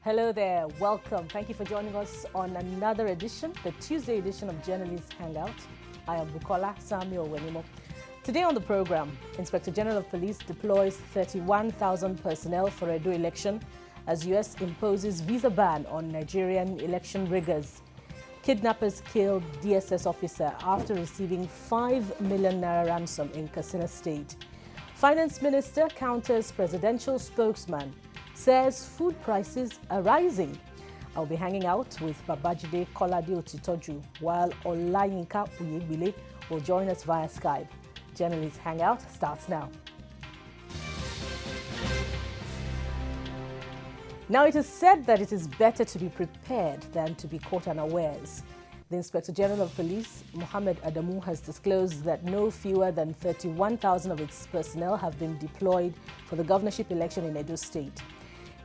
Hello there, welcome. Thank you for joining us on another edition, the Tuesday edition of Journalists Hangout. I am Bukola Samuel Wenimo. Today on the program, Inspector General of Police deploys 31,000 personnel for Edo election as US imposes visa ban on Nigerian election riggers. Kidnappers killed DSS officer after receiving 5 million naira ransom in Katsina State. Finance Minister counters Presidential Spokesman, says food prices are rising. I'll be hanging out with Babajide Kolade-Otitoju while Olayinka Oyegbile will join us via Skype. Journalists Hangout starts now. Now, it is said that it is better to be prepared than to be caught unawares. The Inspector General of Police, Mohammed Adamu, has disclosed that no fewer than 31,000 of its personnel have been deployed for the governorship election in Edo State.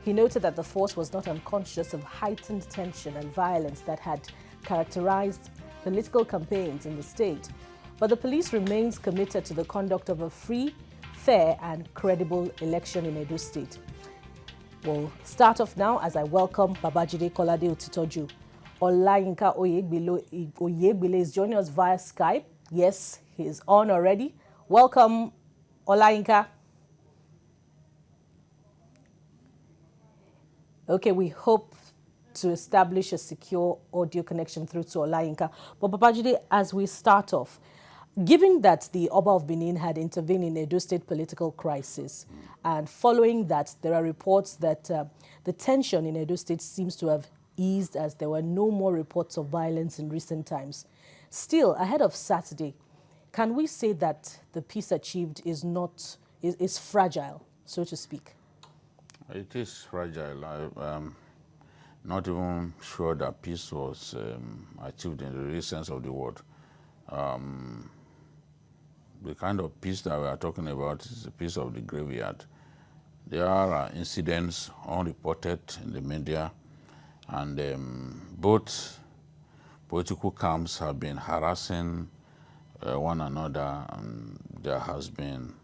He noted that the force was not unconscious of heightened tension and violence that had characterized political campaigns in the state. But the police remains committed to the conduct of a free, fair and credible election in Edo State. We'll start off now as I welcome Babajide Kolade-Otitoju. Olayinka Oyegbile is joining us via Skype. Yes, he's on already. Welcome, Olayinka. Okay, we hope to establish a secure audio connection through to Olayinka. But Babajide, as we start off, given that the Oba of Benin had intervened in the Edo State political crisis, and following that, there are reports that the tension in Edo State seems to have eased as there were no more reports of violence in recent times. Still, ahead of Saturday, can we say that the peace achieved is fragile, so to speak? It is fragile. I'm not even sure that peace was achieved in the real sense of the word. The kind of peace that we are talking about is the peace of the graveyard. There are incidents unreported in the media, and both political camps have been harassing one another, and there has been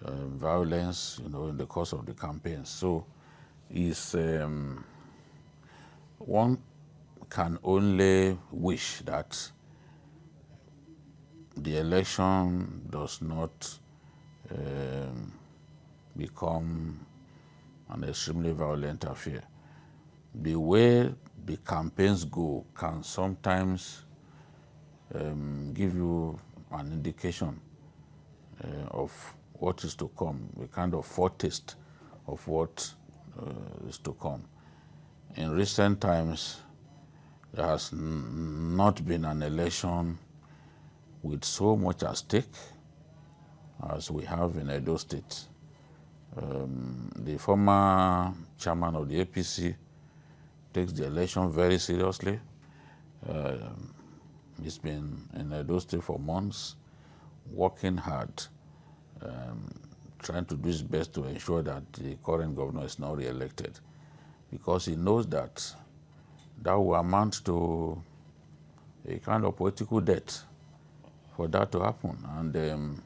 violence, in the course of the campaign. So, one can only wish that the election does not become an extremely violent affair. The way the campaigns go can sometimes give you an indication of what is to come, a kind of foretaste of what is to come. In recent times, there has not been an election with so much at stake as we have in Edo State. The former chairman of the APC takes the election very seriously. He's been in Edo State for months, working hard, trying to do his best to ensure that the current governor is not re-elected, because he knows that that will amount to a kind of political debt for that to happen. And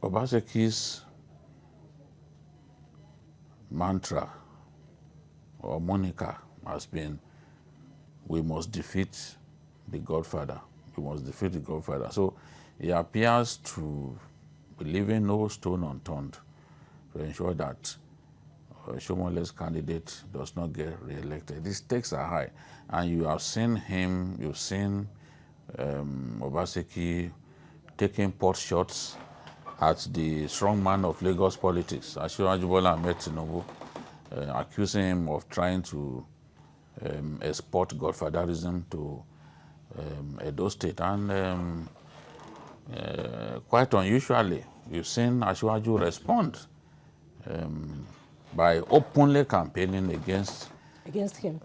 Obaseki's mantra or moniker has been, we must defeat the Godfather. We must defeat the Godfather. So he appears to be leaving no stone unturned to ensure that Shomole's candidate does not get re-elected. The stakes are high. And you have seen him, you've seen Obaseki taking pot shots at the strongman of Lagos politics, Asiwaju Bola Ahmed Tinubu, accusing him of trying to export godfatherism to Edo State. And quite unusually, we've seen Asiwaju respond by openly campaigning against him,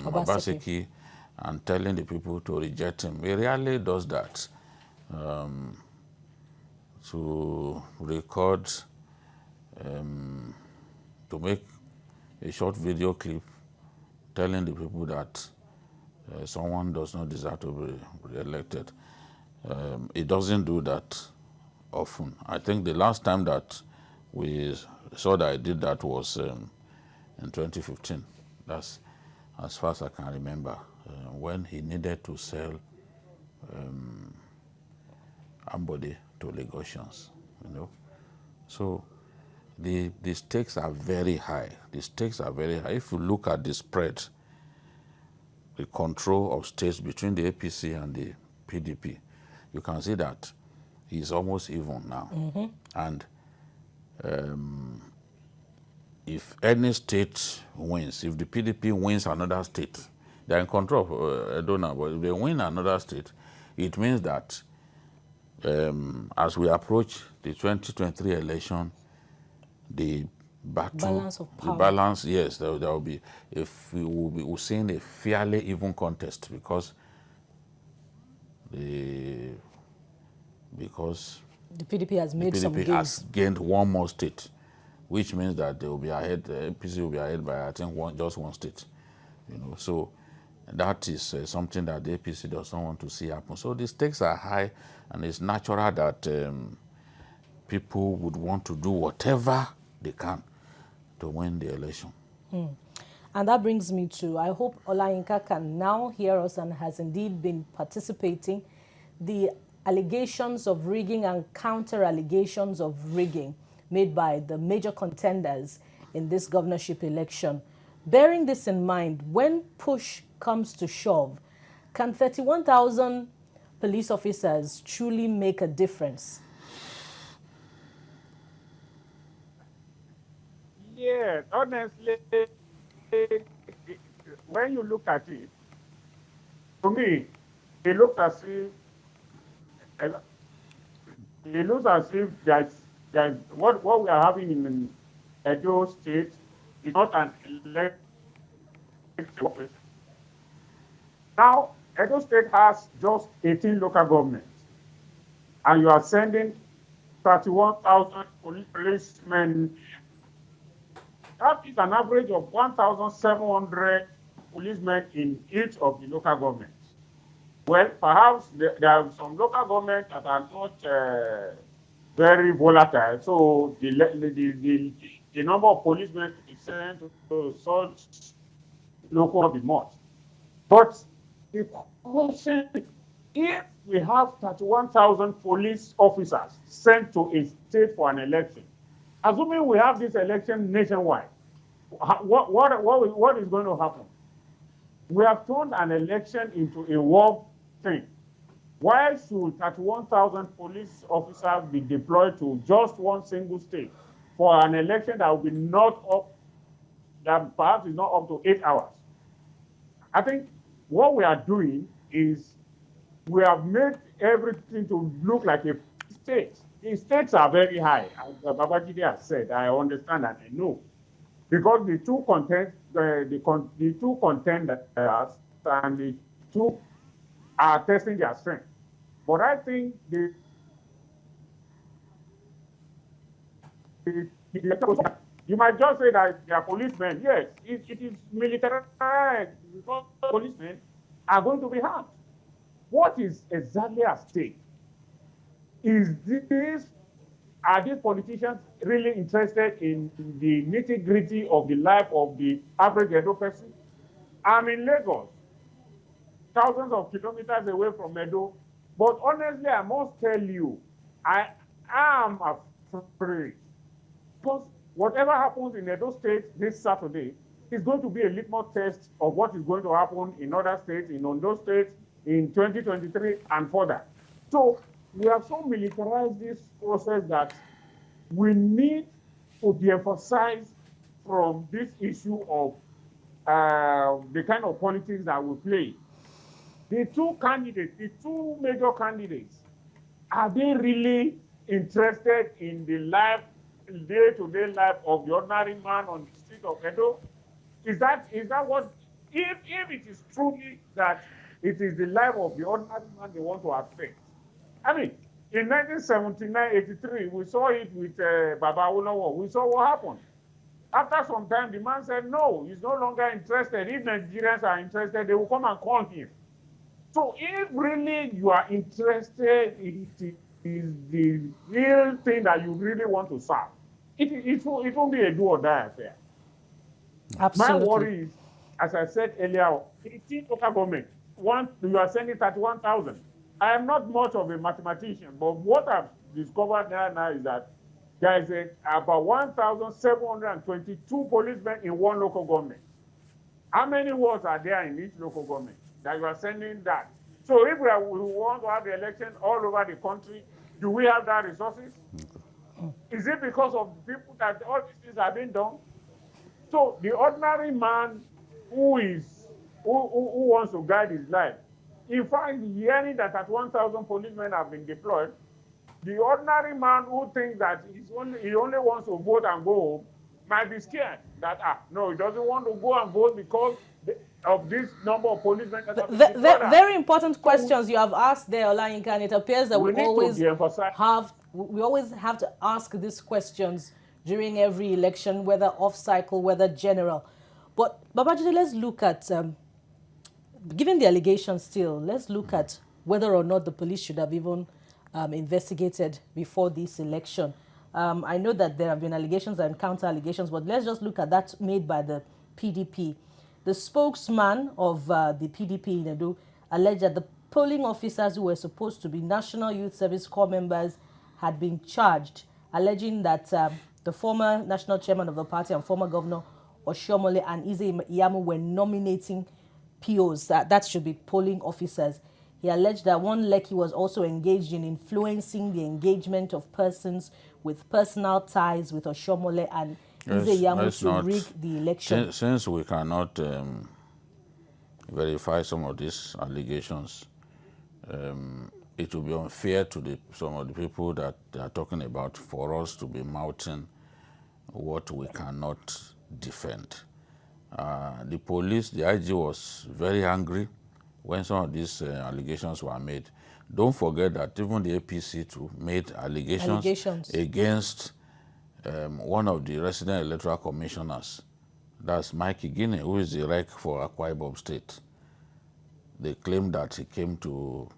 Obaseki, and telling the people to reject him. He rarely does that. To record, to make a short video clip telling the people that someone does not deserve to be re-elected. It doesn't do that often. I think the last time that we saw that I did that was in 2015. That's as far as I can remember, when he needed to sell Ambode to Lagosians, you know. So the stakes are very high. The stakes are very high. If you look at the spread, the control of states between the APC and the PDP, you can see that it's almost even now. And if any state wins, if the PDP wins another state, they're in control of Edo now, but if they win another state, it means that as we approach the 2023 election, the battle, Balance of power. the balance, yes, there will be, if we will be we're seeing a fairly even contest because the PDP has made some PDP gains. has gained one more state, which means that they will be ahead. The APC will be ahead by I think just one state, you know. So that is something that the APC does not want to see happen. So the stakes are high, and it's natural that people would want to do whatever they can to win the election. And that brings me to, I hope Olayinka can now hear us and has indeed been participating. The allegations of rigging and counter-allegations of rigging made by the major contenders in this governorship election. Bearing this in mind, when push comes to shove, can 31,000 police officers truly make a difference? Yeah, honestly, when you look at it, to me, it looks as if there's what we are having in Edo State is not an elected office. Now, Edo State has just 18 local governments, and you are sending 31,000 policemen. That is an average of 1,700 policemen in each of the local governments. Well, perhaps there are some local governments that are not very volatile, so the number of policemen to be sent to such local will be much. But the question, if we have 31,000 police officers sent to a state for an election, assuming we have this election nationwide, what is going to happen? We have turned an election into a war thing. Why should 31,000 police officers be deployed to just one single state for an election that will be not up, that perhaps is not up to 8 hours? I think what we are doing is we have made everything to look like a state. The stakes are very high, as Babajide has said. I understand and I know, because the two contenders and the two are testing their strength. But I think you might just say that they are policemen. Yes, it is militarized because policemen are going to be harmed. What is exactly at stake? Are these politicians really interested in the nitty-gritty of the life of the average Edo person? I'm in Lagos, thousands of kilometers away from Edo, but honestly, I must tell you, I am afraid. Because whatever happens in Edo State this Saturday is going to be a litmus test of what is going to happen in other states, in Ondo State, in 2023 and further. So we have so militarized this process that we need to de-emphasize from this issue of the kind of politics that we play. The two major candidates, are they really interested in the day-to-day life of the ordinary man on the street of Edo? Is that what, if it is truly that it is the life of the ordinary man they want to affect? I mean, in 1979-83, we saw it with Babajide. We saw what happened. After some time, the man said, no, he's no longer interested. If Nigerians are interested, they will come and call him. So if really you are interested, it is the real thing that you really want to serve. it won't be a do or die affair. Absolutely. My worry is, as I said earlier, 18 local government, you are sending 31,000. I am not much of a mathematician, but what I've discovered now is that there is about 1,722 policemen in one local government. How many wards are there in each local government that you are sending that? So if we want to have the election all over the country, do we have that resources? Is it because of the people that all these things are being done? So the ordinary man who wants to guide his life, in fact, hearing that at 1,000 policemen have been deployed, the ordinary man who thinks that he only wants to vote and go home might be scared that, no, he doesn't want to go and vote because of this number of policemen. Very important questions you have asked there, Olayinka, and it appears that we always have to ask these questions during every election, whether off-cycle, whether general. But Babajide, let's look at, given the allegations still, let's look at whether or not the police should have even investigated before this election. I know that there have been allegations and counter-allegations, but let's just look at that made by the PDP. The spokesman of the PDP in Edo alleged that the polling officers who were supposed to be National Youth Service Corps members had been charged, alleging that the former national chairman of the party and former governor Oshiomhole and Ize Iyamu were nominating POs, that should be polling officers. He alleged that one Lekki was also engaged in influencing the engagement of persons with personal ties with Oshiomhole and Ize Iyamu to rig the election. Since we cannot verify some of these allegations, it will be unfair to some of the people that they are talking about for us to be mouthing what we cannot defend. The police, the IG was very angry when some of these allegations were made. Don't forget that even the APC too made allegations. Against one of the resident electoral commissioners. That's Mike Igine, who is the rec for Akwa Ibom State. They claimed that he came to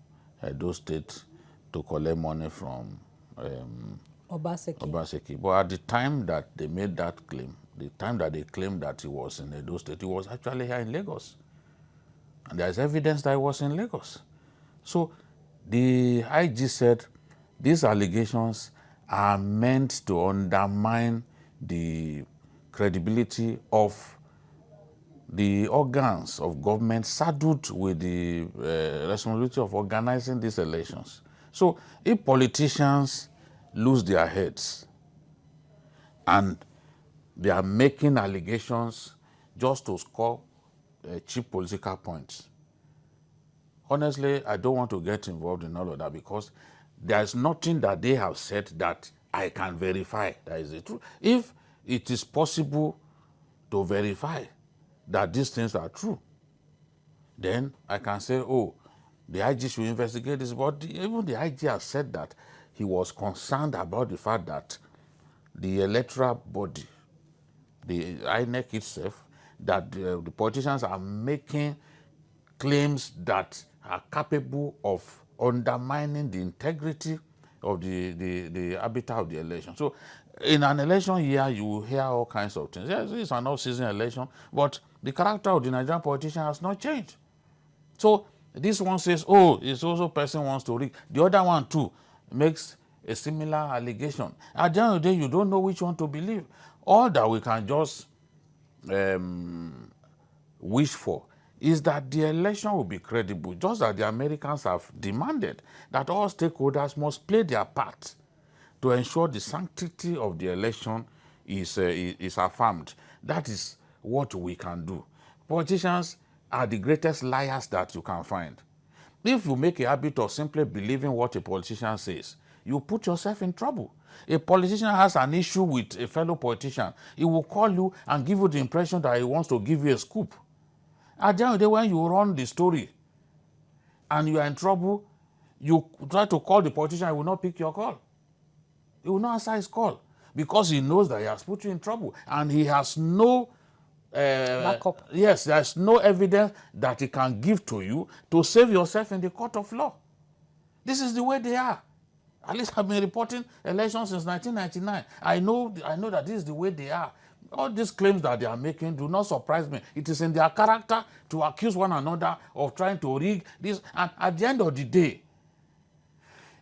Edo State to collect money from Obaseki. But at the time that they made that claim, the time that they claimed that he was in Edo State, he was actually here in Lagos. And there's evidence that he was in Lagos. So the IG said these allegations are meant to undermine the credibility of the organs of government saddled with the responsibility of organizing these elections. So if politicians lose their heads and they are making allegations just to score cheap political points, honestly, I don't want to get involved in all of that because there's nothing that they have said that I can verify that is the truth. If it is possible to verify that these things are true, then I can say, oh, the IG should investigate this. But even the IG has said that he was concerned about the fact that the electoral body, the INEC itself, that the politicians are making claims that are capable of undermining the integrity of the habitat of the election. So in an election year, you will hear all kinds of things. Yes, it's an off-season election, but the character of the Nigerian politician has not changed. So this one says, oh, it's also person wants to rig. The other one too makes a similar allegation. At the end of the day, you don't know which one to believe. All that we can just wish for is that the election will be credible, just as the Americans have demanded that all stakeholders must play their part to ensure the sanctity of the election is affirmed. That is what we can do. Politicians are the greatest liars that you can find. If you make a habit of simply believing what a politician says, you put yourself in trouble. A politician has an issue with a fellow politician, he will call you and give you the impression that he wants to give you a scoop. At the end of the day, when you run the story and you are in trouble, you try to call the politician, he will not pick your call. He will not answer his call because he knows that he has put you in trouble and he has no backup. Yes, there's no evidence that he can give to you to save yourself in the court of law. This is the way they are. At least I've been reporting elections since 1999. I know that this is the way they are. All these claims that they are making do not surprise me. It is in their character to accuse one another of trying to rig this. And at the end of the day,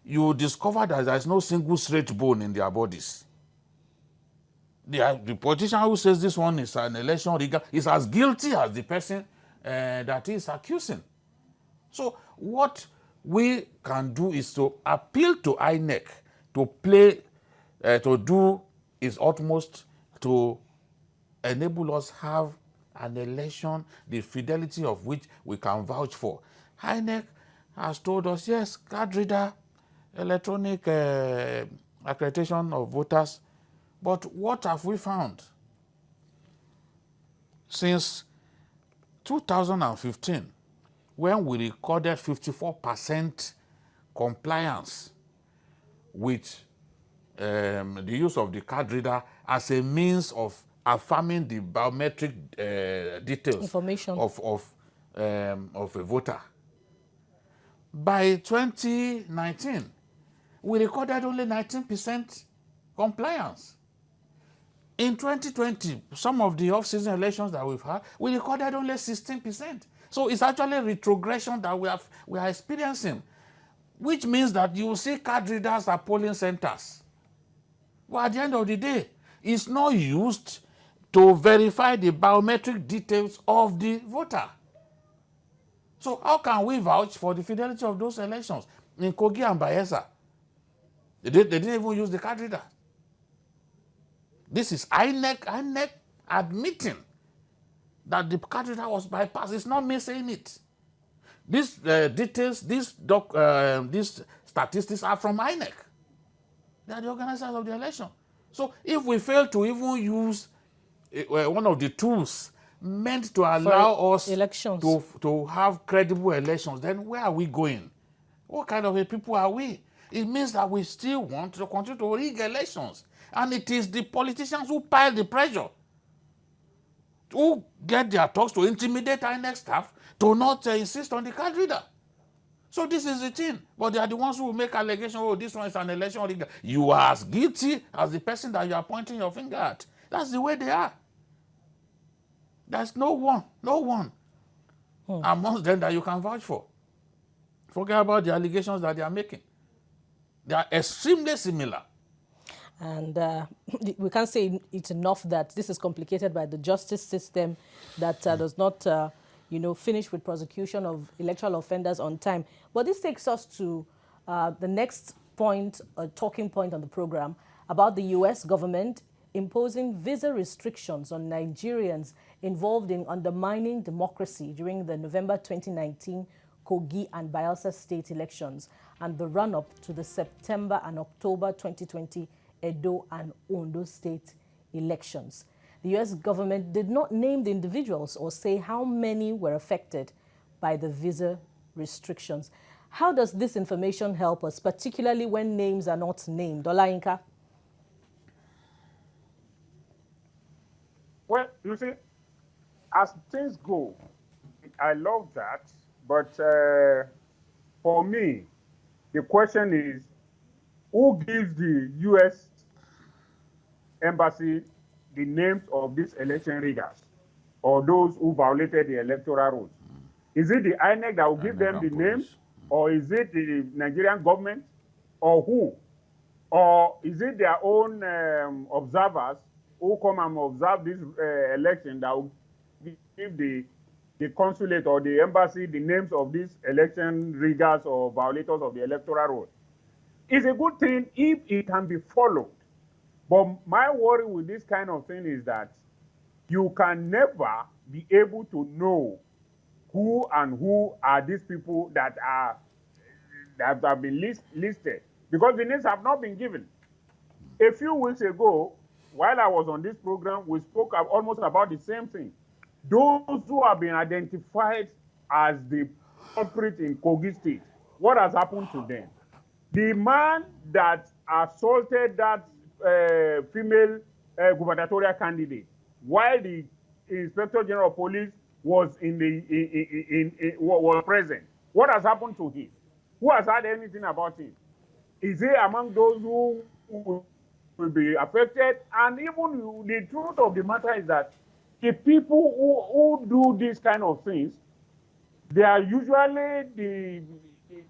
you discover that there is no single straight bone in their bodies. The politician who says this one is an election rigger is as guilty as the person that is accusing. So what we can do is to appeal to INEC to do its utmost to enable us have an election, the fidelity of which we can vouch for. INEC has told us, yes, card reader, electronic accreditation of voters, but what have we found? Since 2015, when we recorded 54% compliance with the use of the card reader as a means of affirming the biometric details information of a voter. By 2019, we recorded only 19% compliance. In 2020, some of the off-season elections that we've had, we recorded only 16%. So it's actually retrogression that we are experiencing, which means that you will see card readers at polling centers. But at the end of the day, it's not used to verify the biometric details of the voter. So how can we vouch for the fidelity of those elections? In Kogi and Bayelsa, they didn't even use the card reader. This is INEC admitting that the card reader was bypassed. It's not me saying it. These details, these statistics are from INEC. They are the organizers of the election. So if we fail to even use one of the tools meant to allow us elections to have credible elections, then where are we going? What kind of a people are we? It means that we still want to continue to rig elections. And it is the politicians who pile the pressure, who get their talks to intimidate INEC staff to not insist on the card reader. So this is the thing. But they are the ones who will make allegations, oh, this one is an election rigger. You are as guilty as the person that you are pointing your finger at. That's the way they are. There's no one amongst them that you can vouch for. Forget about the allegations that they are making. They are extremely similar. And we can't say it enough that this is complicated by the justice system that does not, finish with prosecution of electoral offenders on time. But this takes us to the next point, a talking point on the program, about the U.S. government imposing visa restrictions on Nigerians involved in undermining democracy during the November 2019 Kogi and Bayelsa state elections and the run-up to the September and October 2020 Edo and Ondo state elections. The U.S. government did not name the individuals or say how many were affected by the visa restrictions. How does this information help us, particularly when names are not named? Olayinka? Well, you see, as things go, I love that. But for me, the question is, who gives the U.S. Embassy the names of these election riggers or those who violated the electoral rules? Is it the INEC that will give them the names, or is it the Nigerian government, or who? Or is it their own observers who come and observe this election that will give the consulate or the embassy the names of these election riggers or violators of the electoral rules? It's a good thing if it can be followed. But my worry with this kind of thing is that you can never be able to know who are these people that have been listed, because the names have not been given. A few weeks ago, while I was on this program, we spoke almost about the same thing. Those who have been identified as the culprit in Kogi State, what has happened to them? The man that assaulted that female gubernatorial candidate while the Inspector General of Police was was present, what has happened to him? Who has heard anything about him? Is he among those who will be affected? And even the truth of the matter is that the people who do these kind of things, they are usually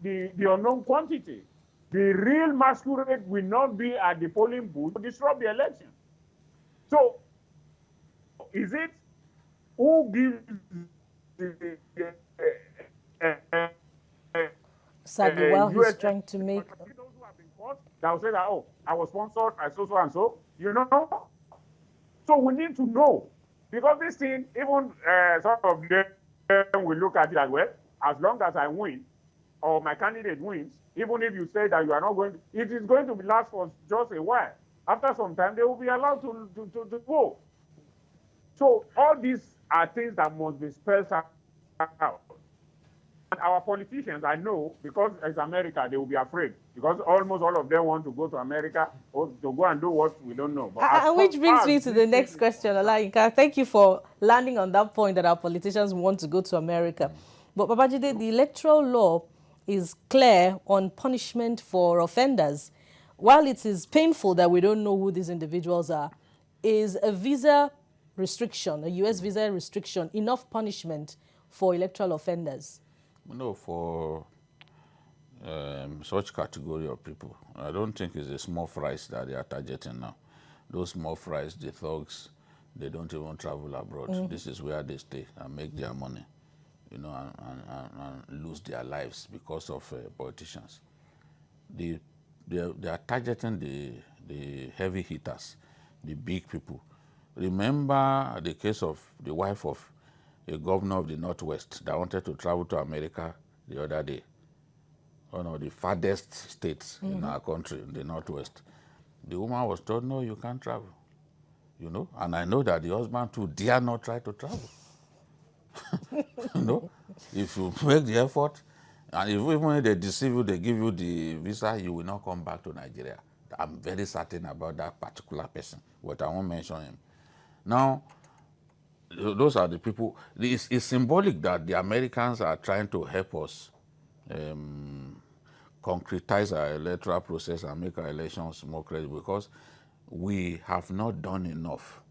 the unknown quantity. The real masquerade will not be at the polling booth to disrupt the election. So, is it who gives the Sadly, while he's US trying to make... those who have been caught, that will say that, oh, I was sponsored by so and so, you know? So we need to know. Because this thing, even some of them will look at it as well, as long as I win, or my candidate wins, even if you say that you are not going to, it is going to be last for just a while. After some time, they will be allowed to vote. So all these are things that must be spelled out. And our politicians, I know, because it's America, they will be afraid. Because almost all of them want to go to America or to go and do what we don't know. Which brings me to the next question, Olayinka. Thank you for landing on that point that our politicians want to go to America. But Babajide, the electoral law is clear on punishment for offenders. While it is painful that we don't know who these individuals are, is a visa restriction, a U.S. visa restriction, enough punishment for electoral offenders? No, for such category of people, I don't think it's the small fries that they are targeting now. Those small fries, the thugs, they don't even travel abroad. This is where they stay and make their money, you know, and lose their lives because of politicians. They are targeting the heavy hitters, the big people. Remember the case of the wife of a governor of the Northwest that wanted to travel to America the other day, one of the farthest states in our country, the Northwest. The woman was told, no, you can't travel, you know, and I know that the husband too dare not try to travel. You know, if you make the effort, and even if they deceive you, they give you the visa, you will not come back to Nigeria. I'm very certain about that particular person, but I won't mention him. Now, those are the people. It's symbolic that the Americans are trying to help us concretize our electoral process and make our elections more credible, because we have not done enough.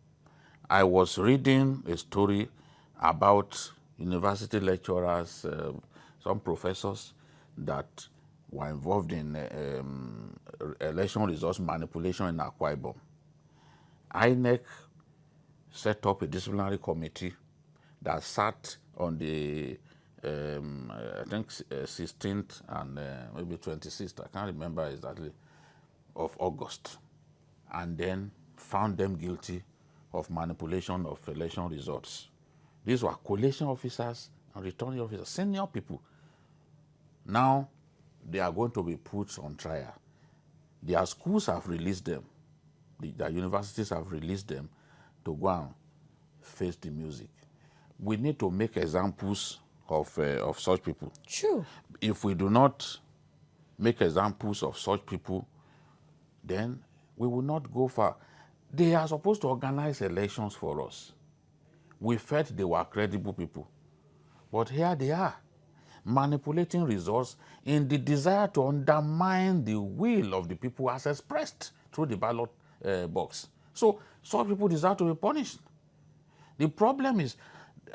I was reading a story about university lecturers, some professors that were involved in election results manipulation in Akwa Ibom. INEC set up a disciplinary committee that sat on the, I think, 16th and maybe 26th, I can't remember exactly, of August, and then found them guilty of manipulation of election results. These were collation officers and returning officers, senior people. Now, they are going to be put on trial. Their schools have released them. Their universities have released them to go and face the music. We need to make examples of such people. True. If we do not make examples of such people, then we will not go far. They are supposed to organize elections for us. We felt they were credible people. But here they are, manipulating results in the desire to undermine the will of the people as expressed through the ballot box. So some people deserve to be punished. The problem is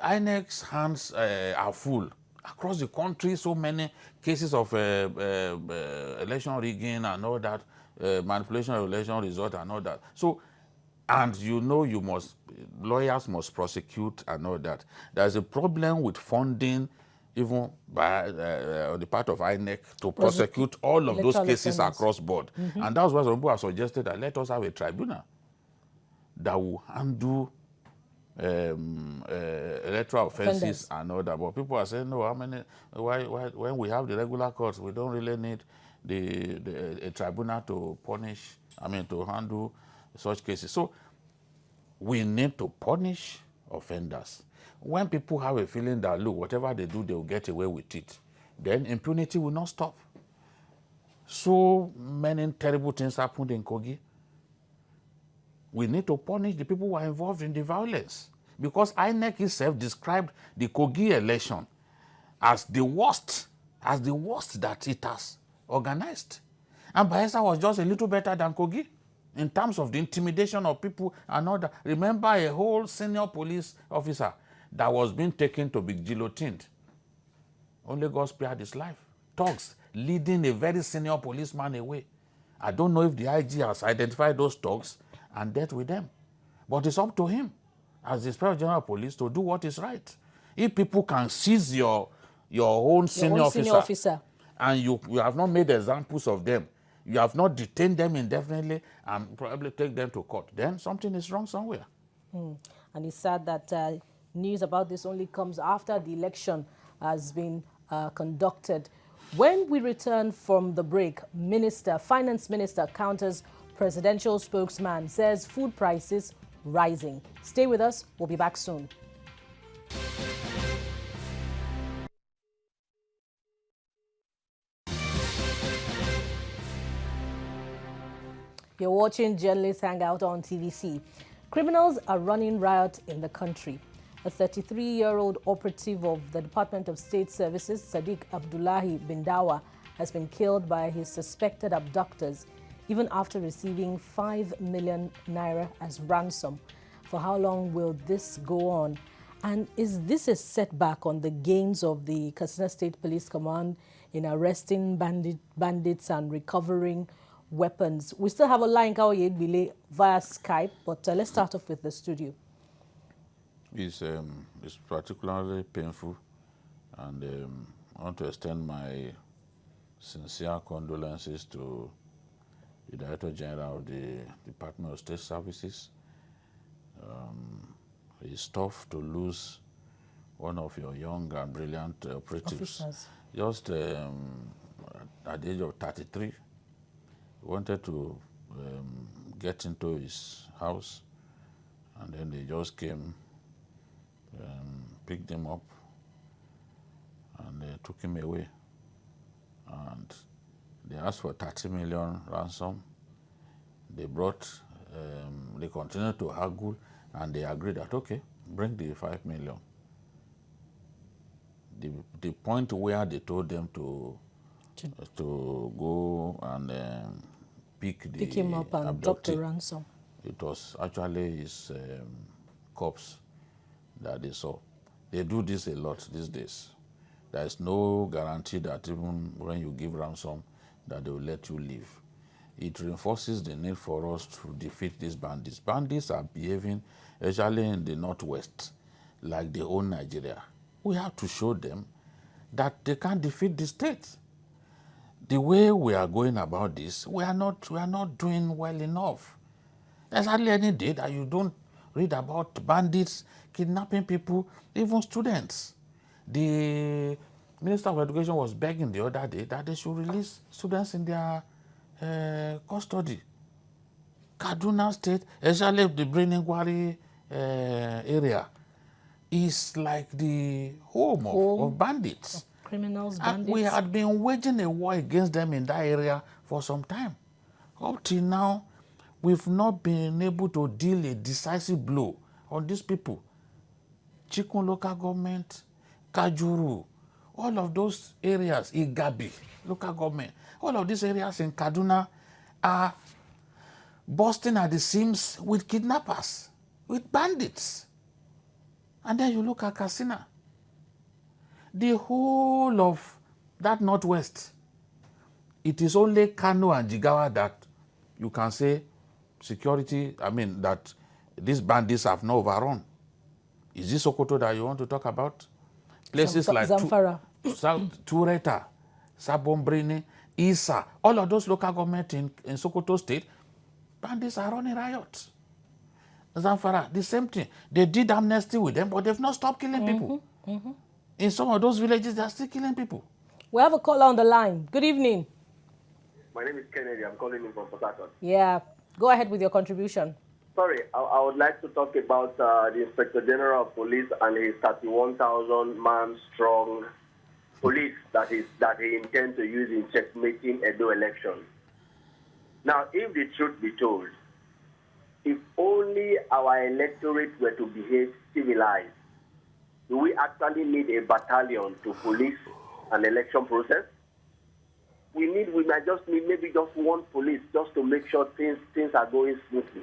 INEC's hands are full. Across the country, so many cases of election rigging and all that, manipulation of election result and all that. So, and you know, lawyers must prosecute and all that. There's a problem with funding, even by on the part of INEC, to prosecute all of those cases across board. And that's why some people have suggested that let us have a tribunal that will handle electoral offenses and all that. But people are saying, no, why when we have the regular courts, we don't really need a tribunal to punish, to handle such cases. So we need to punish offenders. When people have a feeling that, look, whatever they do, they will get away with it, then impunity will not stop. So many terrible things happened in Kogi. We need to punish the people who are involved in the violence, because INEC itself described the Kogi election as the worst that it has organized. And Bayelsa was just a little better than Kogi in terms of the intimidation of people and all that. Remember a whole senior police officer that was being taken to be guillotined. Only God spared his life. Thugs leading a very senior policeman away. I don't know if the IG has identified those thugs and dealt with them. But it's up to him as the Inspector General of Police to do what is right. If people can seize your own senior officer and you have not made examples of them, you have not detained them indefinitely and probably take them to court, then something is wrong somewhere. And it's sad that news about this only comes after the election has been conducted. When we return from the break, Finance Minister counters presidential spokesman, says food prices rising. Stay with us. We'll be back soon. You're watching Journalists Hangout on TVC. Criminals are running riot in the country. A 33-year-old operative of the Department of State Services, Sadiq Abdullahi Bindawa, has been killed by his suspected abductors, even after receiving 5 million naira as ransom. For how long will this go on? And is this a setback on the gains of the Katsina State Police Command in arresting bandits and recovering weapons? We still have Olayinka Oyegbile via Skype, but let's start off with the studio. It's particularly painful, and I want to extend my sincere condolences to the Director General of the Department of State Services. It's tough to lose one of your young and brilliant operatives. Officers. Just at the age of 33, he wanted to get into his house, and then they just came, picked him up, and they took him away. And they asked for 30 million ransom. They brought, they continued to haggle, and they agreed that, okay, bring the 5 million. The point where they told them to go and pick him up and drop the ransom, it was actually his corpse that they saw. They do this a lot these days. There is no guarantee that even when you give ransom that they will let you live. It reinforces the need for us to defeat these bandits. Bandits are behaving, especially in the northwest, like they own Nigeria. We have to show them that they can't defeat the state. The way we are going about this, we are not doing well enough. There's hardly any day that you don't read about bandits kidnapping people, even students. The Minister of Education was begging the other day that they should release students in their custody. Kaduna State, especially the Birnin-Gwari area, is like the home of bandits. Criminals, bandits. And we had been waging a war against them in that area for some time. Up till now, we've not been able to deal a decisive blow on these people. Chikun local government, Kajuru, all of those areas, Igabi local government, all of these areas in Kaduna are bursting at the seams with kidnappers, with bandits. And then you look at Katsina. The whole of that northwest, it is only Kano and Jigawa that you can say security, that these bandits have not overrun. Is this Sokoto that you want to talk about? Places like Zamfara, Tureta, Sabombrini, Isa, all of those local governments in Sokoto State, bandits are running riots. Zamfara, the same thing. They did amnesty with them, but they've not stopped killing people. In some of those villages, they are still killing people. We have a caller on the line. Good evening. My name is Kennedy. I'm calling in from Port Harcourt. Yeah. Go ahead with your contribution. Sorry, I would like to talk about the Inspector General of Police and his 31,000-man strong police that he intends to use in checkmating Edo election. Now, if the truth be told, if only our electorate were to behave civilized, do we actually need a battalion to police an election process? we might just need maybe just one police just to make sure things are going smoothly.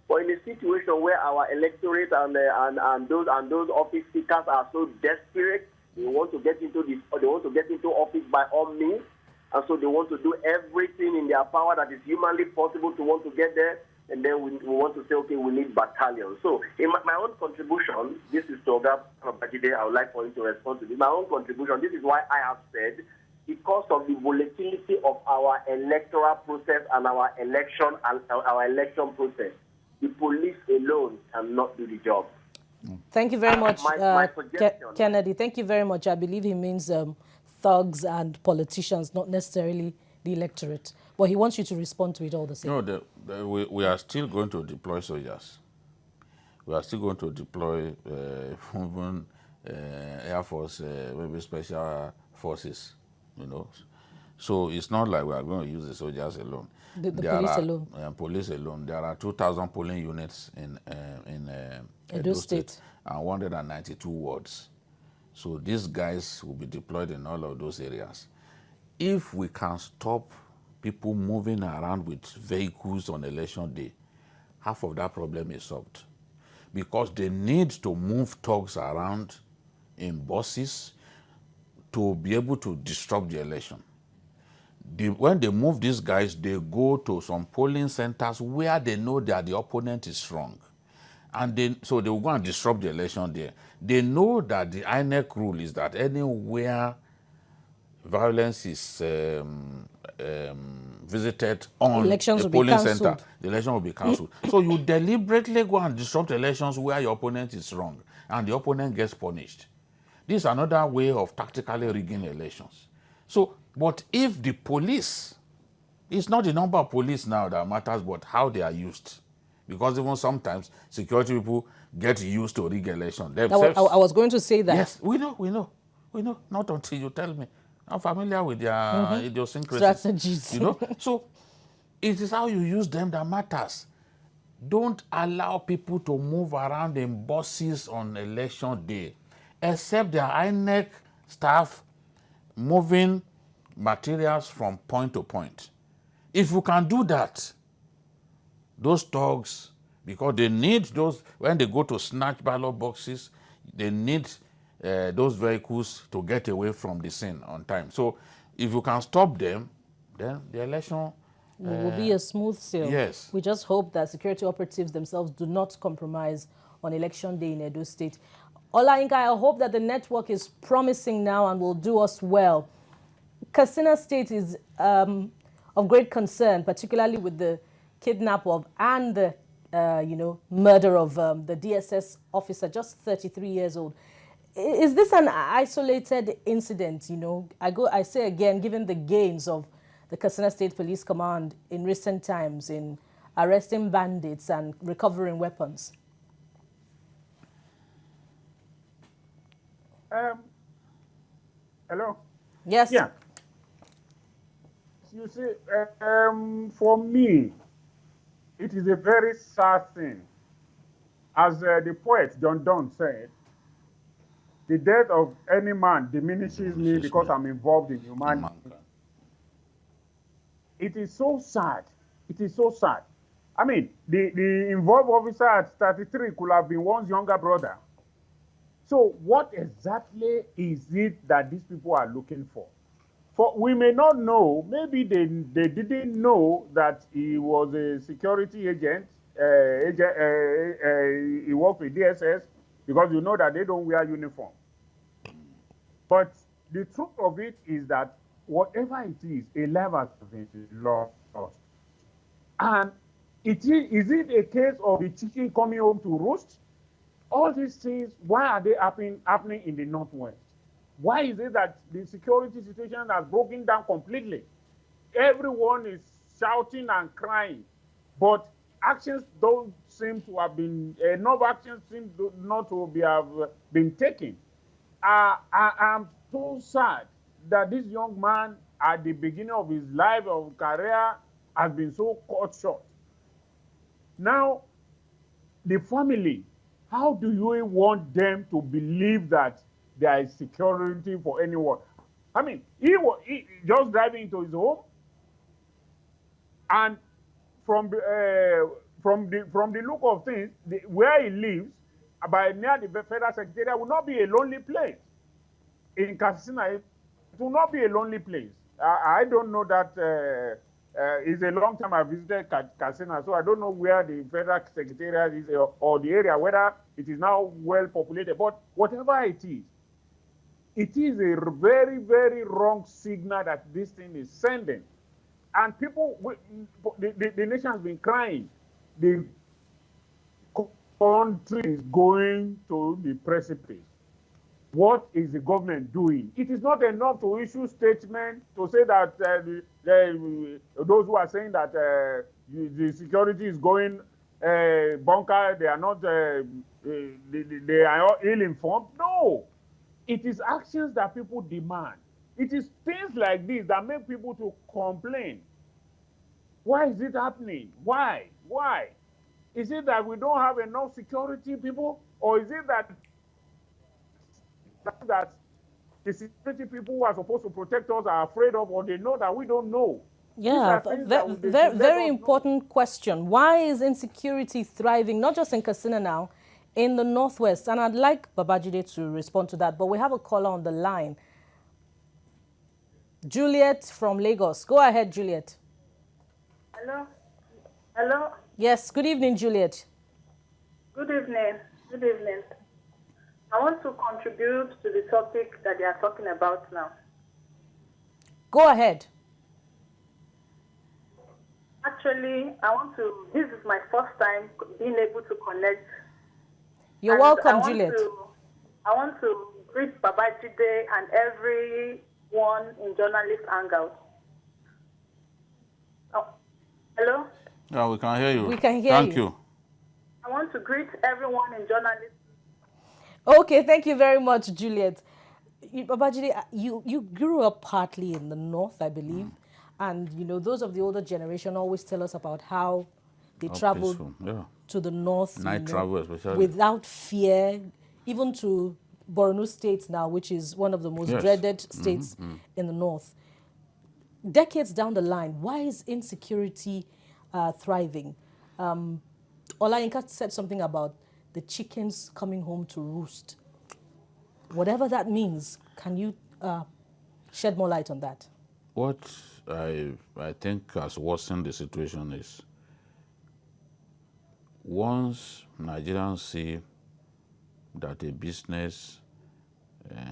But in a situation where our electorate and those office seekers are so desperate, they want to get into office by all means, and so they want to do everything in their power that is humanly possible to want to get there. And then we want to say, okay, we need battalions. So in my own contribution, this is to Oga Babajide, I would like for him to respond to this. My own contribution, this is why I have said, because of the volatility of our electoral process and our election process, the police alone cannot do the job. Thank you very much, suggestion, Kennedy. Thank you very much. I believe he means thugs and politicians, not necessarily the electorate. But he wants you to respond to it all the same. No, we are still going to deploy soldiers. We are still going to deploy even Air Force, maybe special forces, you know. So it's not like we are going to use the soldiers alone. The police alone. Police alone. There are 2,000 polling units in Edo State and 192 wards. So these guys will be deployed in all of those areas. If we can stop people moving around with vehicles on election day, half of that problem is solved. Because they need to move thugs around in buses to be able to disrupt the election. When they move these guys, they go to some polling centers where they know that the opponent is strong. And so they will go and disrupt the election there. They know that the INEC rule is that anywhere violence is visited on Elections a will be polling cancelled. center, the election will be cancelled. So you deliberately go and disrupt elections where your opponent is wrong and the opponent gets punished. This is another way of tactically rigging elections. So, but if the police, it's not the number of police now that matters, but how they are used. Because even sometimes security people get used to rig election themselves. I was going to say that. Yes, we know. Not until you tell me. I'm familiar with their idiosyncrasies. Strategies. You know, so it is how you use them that matters. Don't allow people to move around in buses on election day, except their INEC staff moving materials from point to point. If you can do that, those thugs, because they need those, when they go to snatch ballot boxes, they need those vehicles to get away from the scene on time. So if you can stop them, then the election will be a smooth sail. Yes. We just hope that security operatives themselves do not compromise on election day in Edo State. Olayinka, I hope that the network is promising now and will do us well. Katsina State is of great concern, particularly with the kidnap of and the murder of the DSS officer, just 33 years old. Is this an isolated incident? You know, I say again, given the gains of the Katsina State Police Command in recent times in arresting bandits and recovering weapons. Hello? Yes. Yeah. You see, for me, it is a very sad thing. As the poet John Donne said, the death of any man diminishes me because I'm involved in humanity. It is so sad. It is so sad. I mean, the involved officer at 33 could have been one's younger brother. So what exactly is it that these people are looking for? For we may not know, maybe they didn't know that he was a security agent. He worked with DSS, because you know that they don't wear uniform. But the truth of it is that whatever it is, a life has been lost. And is it a case of the chicken coming home to roost? All these things, why are they happening in the Northwest? Why is it that the security situation has broken down completely? Everyone is shouting and crying, but actions don't seem to have been, enough actions seem not to have been taken. I'm so sad that this young man at the beginning of his life or career has been so cut short. Now, the family, how do you want them to believe that there is security for anyone? I mean, he just driving into his home, and from the look of things, where he lives, by near the federal secretariat, will not be a lonely place. In Katsina, it will not be a lonely place. I don't know that. It's a long time I visited Katsina, so I don't know where the federal secretariat is or the area, whether it is now well populated. But whatever it is a very, very wrong signal that this thing is sending. And people, the nation has been crying. The country is going to the precipice. What is the government doing? It is not enough to issue statements to say that those who are saying that the security is going bunker, they are not, they are ill-informed. No, it is actions that people demand. It is things like this that make people to complain. Why is it happening? Why? Why? Is it that we don't have enough security people? Or is it that the security people who are supposed to protect us are afraid of, or they know that we don't know? Yeah, very important question. Why is insecurity thriving, not just in Katsina now, in the Northwest? And I'd like Babajide to respond to that, but we have a caller on the line. Juliet from Lagos. Go ahead, Juliet. Hello? Hello? Yes, good evening, Juliet. Good evening. Good evening. I want to contribute to the topic that they are talking about now. Go ahead. Actually, this is my first time being able to connect. You're welcome, Juliet. I want to greet Babajide and everyone in Journalist Hangout. Oh, hello? Yeah, we can hear you. We can hear you. Thank you. I want to greet everyone in Journalist. Okay, thank you very much, Juliet. Babajide, you grew up partly in the north, I believe. And, you know, those of the older generation always tell us about how they traveled to the north. Night travel, especially. Without fear, even to Borno State now, which is one of the most dreaded states in the north. Decades down the line, why is insecurity thriving? Olayinka said something about the chickens coming home to roost. Whatever that means, can you shed more light on that? What I think has worsened the situation is once Nigerians see that a business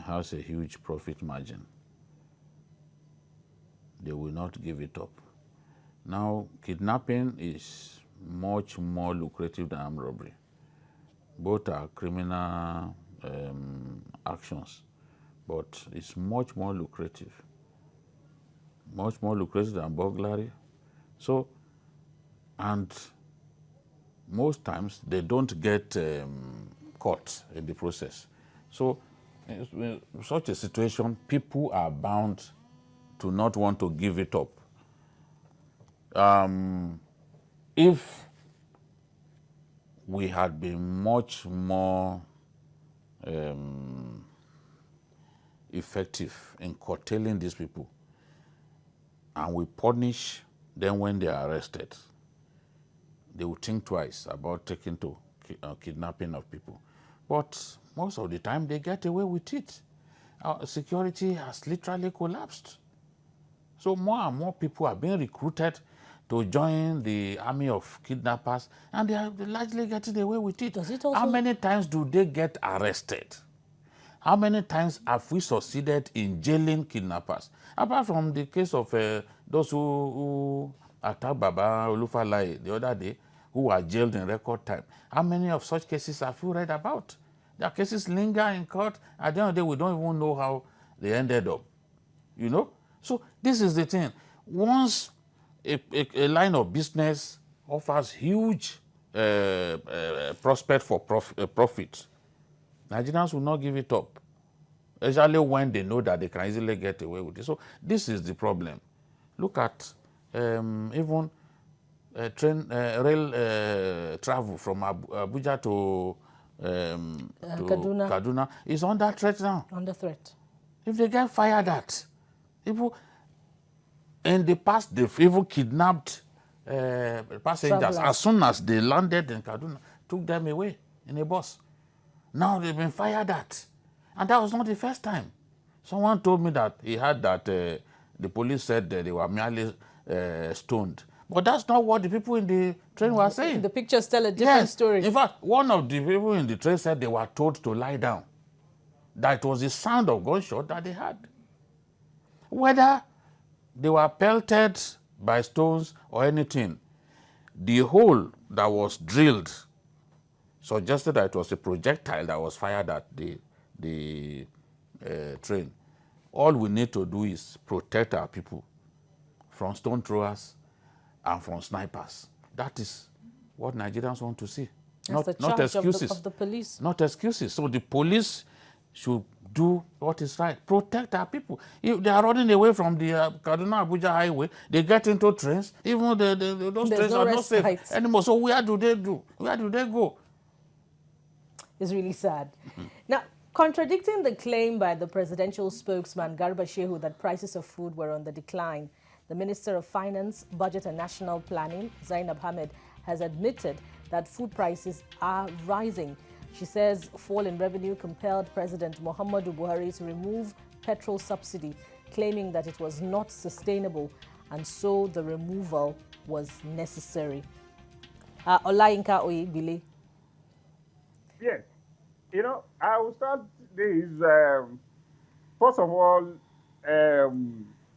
has a huge profit margin, they will not give it up. Now, kidnapping is much more lucrative than armed robbery. Both are criminal actions, but it's much more lucrative. Much more lucrative than burglary. So, and most times they don't get caught in the process. So, in such a situation, people are bound to not want to give it up. If we had been much more effective in curtailing these people, and we punish them when they are arrested, they will think twice about taking to kidnapping of people. But most of the time, they get away with it. Our security has literally collapsed. So more and more people are being recruited to join the army of kidnappers, and they are largely getting away with it. Does it also... How many times do they get arrested? How many times have we succeeded in jailing kidnappers? Apart from the case of those who attacked Baba Olufalaye the other day, who were jailed in record time. How many of such cases have you read about? Their cases linger in court. At the end of the day, we don't even know how they ended up. You know? So this is the thing. Once a line of business offers huge prospect for profit, Nigerians will not give it up, especially when they know that they can easily get away with it. So this is the problem. Look at even rail travel from Abuja to Kaduna is under threat now. Under threat. If they get fired at, people in the past, they've even kidnapped passengers. Travelers. As soon as they landed in Kaduna, took them away in a bus. Now they've been fired at. And that was not the first time. Someone told me that he heard that the police said that they were merely stoned. But that's not what the people in the train were saying. The pictures tell a different story. In fact, one of the people in the train said they were told to lie down. That was the sound of gunshot that they had. Whether they were pelted by stones or anything, the hole that was drilled suggested that it was a projectile that was fired at the train. All we need to do is protect our people from stone throwers and from snipers. That is what Nigerians want to see. That's the not charge excuses. of the police. Not excuses. So the police should do what is right. Protect our people. If they are running away from the Kaduna-Abuja highway, they get into trains. Even those trains are not safe anymore. So where do they do? Where do they go? It's really sad. Now, contradicting the claim by the presidential spokesman, Garba Shehu, that prices of food were on the decline, the Minister of Finance, Budget and National Planning, Zainab Ahmed, has admitted that food prices are rising. She says fall in revenue compelled President Muhammadu Buhari to remove petrol subsidy, claiming that it was not sustainable, and so the removal was necessary. Olayinka Oyegbile. Yes. You know, I will start this, first of all,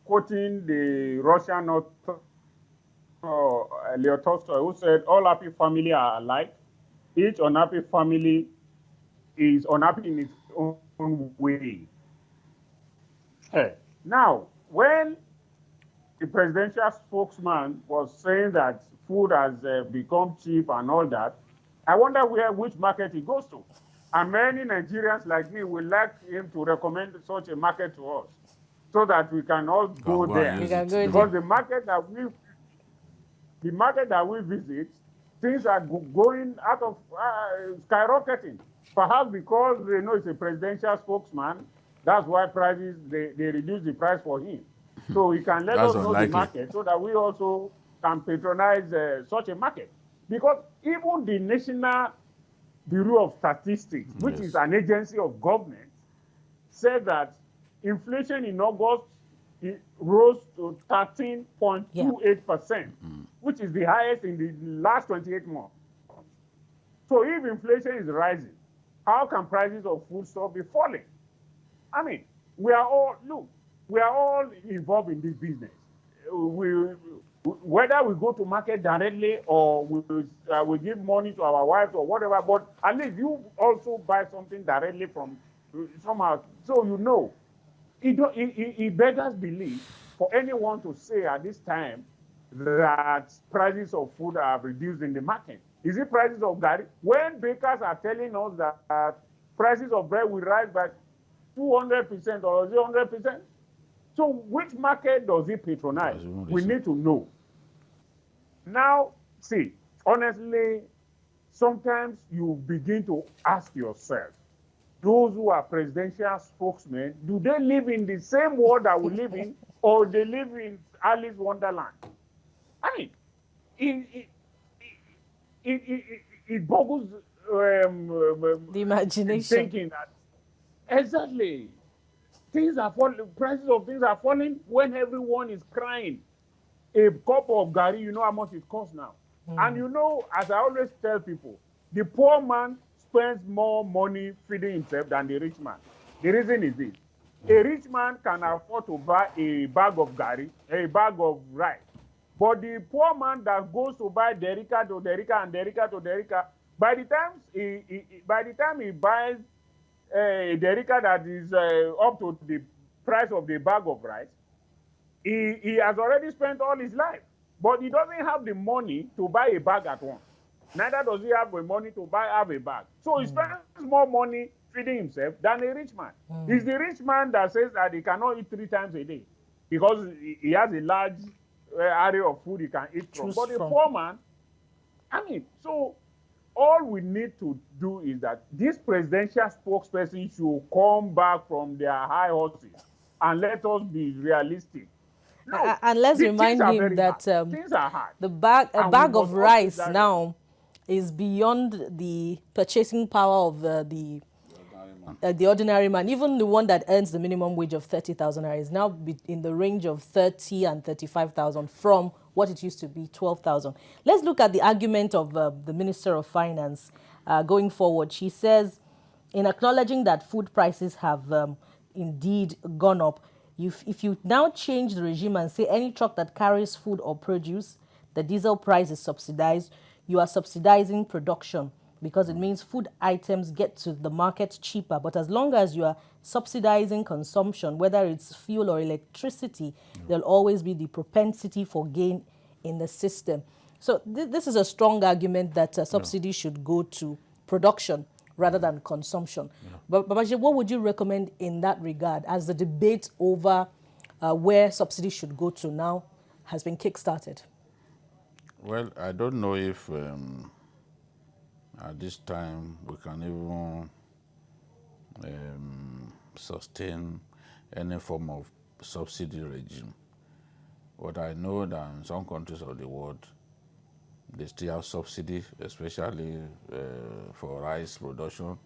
quoting the Russian author, Leo Tolstoy, who said, all happy families are alike. Each unhappy family is unhappy in its own way. Now, when the presidential spokesman was saying that food has become cheap and all that, I wonder which market he goes to. And many Nigerians like me would like him to recommend such a market to us so that we can all go there. Because the market that we visit, things are going out of skyrocketing. Perhaps because they know it's a presidential spokesman, that's why prices, they reduce the price for him. So he can let us know the market so that we also can patronize such a market. Because even the National Bureau of Statistics, which is an agency of government, said that inflation in August rose to 13.28%, which is the highest in the last 28 months. So if inflation is rising, how can prices of foodstuff be falling? I mean, we are all involved in this business. Whether we go to market directly or we give money to our wives or whatever, but at least you also buy something directly from somehow, so you know. It beggars belief for anyone to say at this time that prices of food have reduced in the market. Is it prices of garri? When bakers are telling us that prices of bread will rise by 200% or 0%, so which market does it patronize? We need to know. Now, see, honestly, sometimes you begin to ask yourself, those who are presidential spokesmen, do they live in the same world that we live in, or they live in Alice Wonderland? I mean, it boggles the imagination. Thinking that exactly things are falling, prices of things are falling when everyone is crying. A cup of garri, you know how much it costs now. And you know, as I always tell people, the poor man spends more money feeding himself than the rich man. The reason is this. A rich man can afford to buy a bag of garri, a bag of rice. But the poor man that goes to buy derica to derica and derica to derica, by the time he buys a derica that is up to the price of the bag of rice, he has already spent all his life. But he doesn't have the money to buy a bag at once. Neither does he have the money to have a bag. So he spends more money feeding himself than a rich man. It's the rich man that says that he cannot eat 3 times a day because he has a large area of food he can eat from. But the poor man, I mean, so All we need to do is that this presidential spokesperson should come back from their high horses and let us be realistic. Look, And let's the things remind are him very hard. that Things are hard. a And we bag must of all take rice that now is beyond the purchasing power of the ordinary man. Even the one that earns the minimum wage of 30,000 naira is now in the range of 30 and 35,000 from what it used to be, 12,000. Let's look at the argument of the Minister of Finance going forward. She says, in acknowledging that food prices have indeed gone up, if you now change the regime and say any truck that carries food or produce, the diesel price is subsidized, you are subsidizing production, because it means food items get to the market cheaper. But as long as you are subsidizing consumption, whether it's fuel or electricity, there'll always be the propensity for gain in the system. So this is a strong argument that subsidy should go to production rather than consumption. But Babajide, what would you recommend in that regard, as the debate over where subsidy should go to now has been kick-started? Well, I don't know if at this time we can even sustain any form of subsidy regime. But I know that in some countries of the world, they still have subsidy, especially for rice production.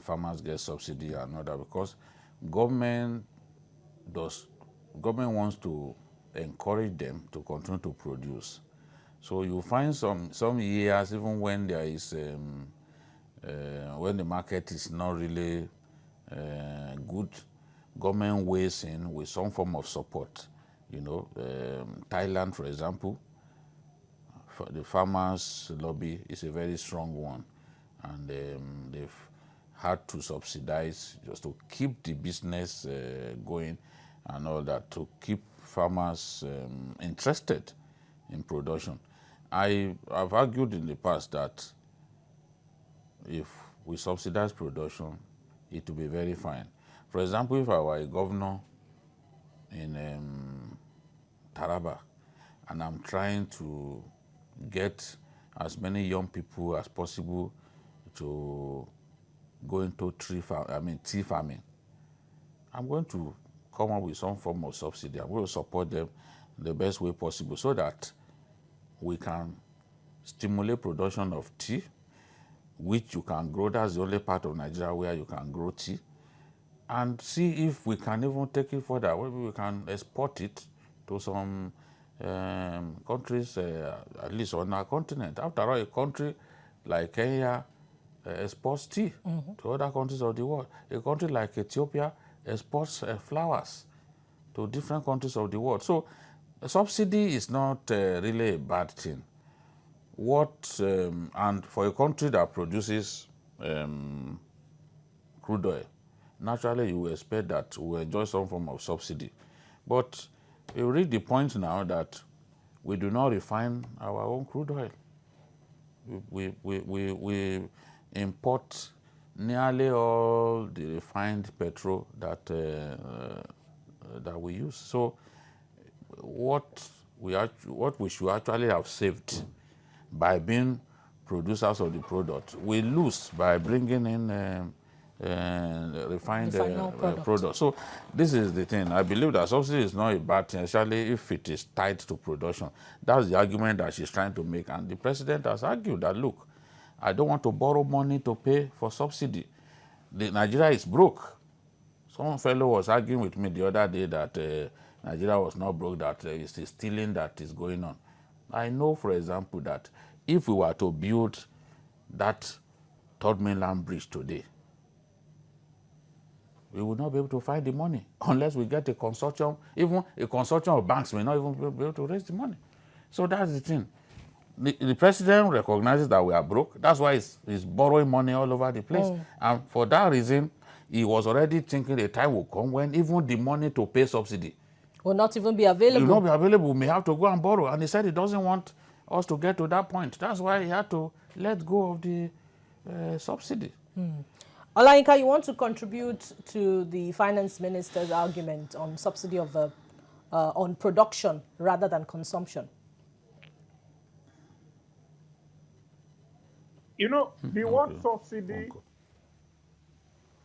Farmers get subsidy and all that, because government wants to encourage them to continue to produce. So you find some years, even when there is when the market is not really good, government weighs in with some form of support. You know, Thailand, for example, the farmers' lobby is a very strong one, and they've had to subsidize just to keep the business going and all that, to keep farmers interested in production. I've argued in the past that if we subsidize production, it will be very fine. For example, if I were a governor in Taraba and I'm trying to get as many young people as possible to go into tea farming, I'm going to come up with some form of subsidy. I'm going to support them the best way possible so that we can stimulate production of tea, which you can grow. That's the only part of Nigeria where you can grow tea. And see if we can even take it further. Maybe we can export it to some countries, at least on our continent. After all, a country like Kenya exports tea to other countries of the world. A country like Ethiopia exports flowers to different countries of the world. So subsidy is not really a bad thing. And for a country that produces crude oil, naturally you will expect that we will enjoy some form of subsidy. But we reach the point now that we do not refine our own crude oil. We import nearly all the refined petrol that we use. So what we should actually have saved by being producers of the product, we lose by bringing in refined product. So this is the thing. I believe that subsidy is not a bad thing, especially if it is tied to production. That's the argument that she's trying to make. And the president has argued that, look, I don't want to borrow money to pay for subsidy. Nigeria is broke. Some fellow was arguing with me the other day that Nigeria was not broke, that it's the stealing that is going on. I know, for example, that if we were to build that Third Mainland Bridge today, we would not be able to find the money unless we get a consortium. Even a consortium of banks may not even be able to raise the money. So that's the thing. The president recognizes that we are broke. That's why he's borrowing money all over the place. And for that reason, he was already thinking a time will come when even the money to pay subsidy will not even be available. Will not be available. We may have to go and borrow. And he said he doesn't want us to get to that point. That's why he had to let go of the subsidy. Olayinka, you want to contribute to the finance minister's argument on subsidy of on production rather than consumption? You know, the word subsidy...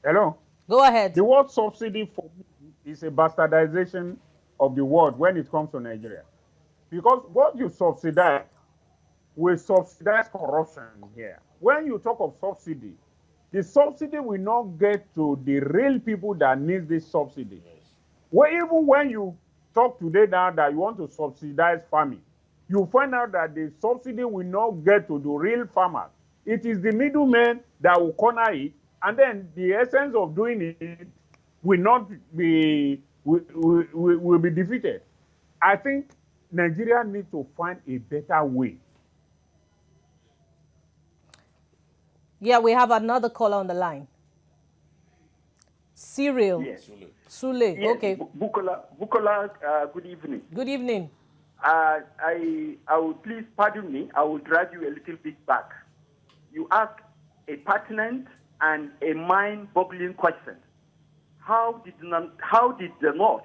Hello? Go ahead. The word subsidy for me is a bastardization of the word when it comes to Nigeria. Because what you subsidize will subsidize corruption here. When you talk of subsidy, the subsidy will not get to the real people that need this subsidy. Yes. Well, even when you talk today now that you want to subsidize farming, you find out that the subsidy will not get to the real farmers. It is the middlemen that will corner it, and then the essence of doing it will not be will be defeated. I think Nigeria needs to find a better way. Yeah, we have another caller on the line. Cyril. Yes. Sule. Yes. Okay. Bukola, good evening. Good evening. I will, please pardon me, I will drag you a little bit back. You asked a pertinent and a mind-boggling question. How did the North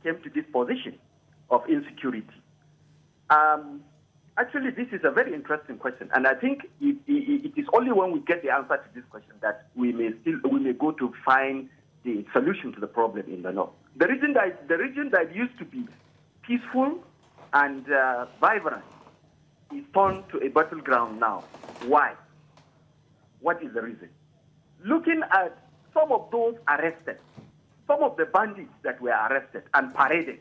came to this position of insecurity? Actually, this is a very interesting question, and I think it is only when we get the answer to this question that we may go to find the solution to the problem in the North. The region that used to be peaceful and vibrant is turned to a battleground now. Why? What is the reason? Looking at some of those arrested, some of the bandits that were arrested and paraded,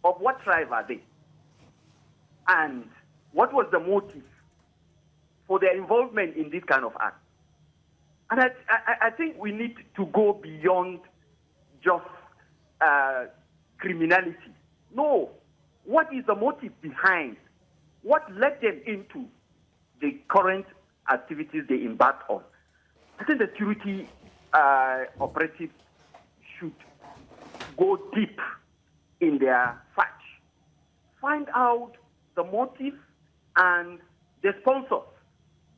of what tribe are they? And what was the motive for their involvement in this kind of act? And I think we need to go beyond just criminality. No. What is the motive behind? What led them into the current activities they embarked on? I think the security operatives should go deep in their search. Find out the motive and the sponsors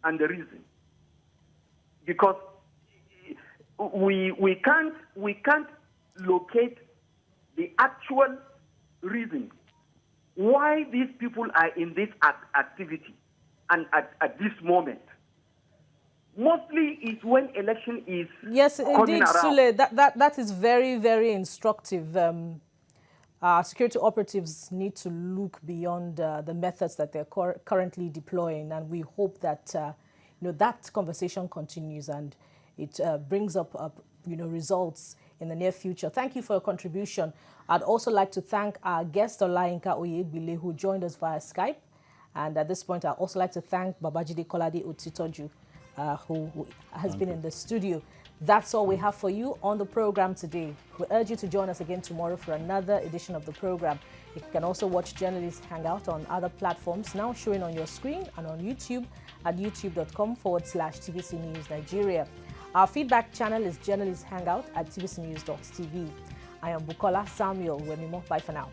and the reason. Because we can't locate the actual reason why these people are in this activity and at this moment. Mostly it's when election is yes, coming indeed, around. Sule, that is very, very instructive. Security operatives need to look beyond the methods that they're currently deploying, and we hope that that conversation continues and it brings up results in the near future. Thank you for your contribution. I'd also like to thank our guest Olayinka Oyegbile, who joined us via Skype, and at this point I'd also like to thank Babajide Kolade-Otitoju, who has been in the studio. That's all we have for you on the program today. We urge you to join us again tomorrow for another edition of the program. You can also watch Journalists Hangout on other platforms now showing on your screen and on YouTube at youtube.com/TVC News Nigeria. Our feedback channel is Journalists Hangout at tvcnews.tv. I am Bukola Samuel Wemimo. Bye for now.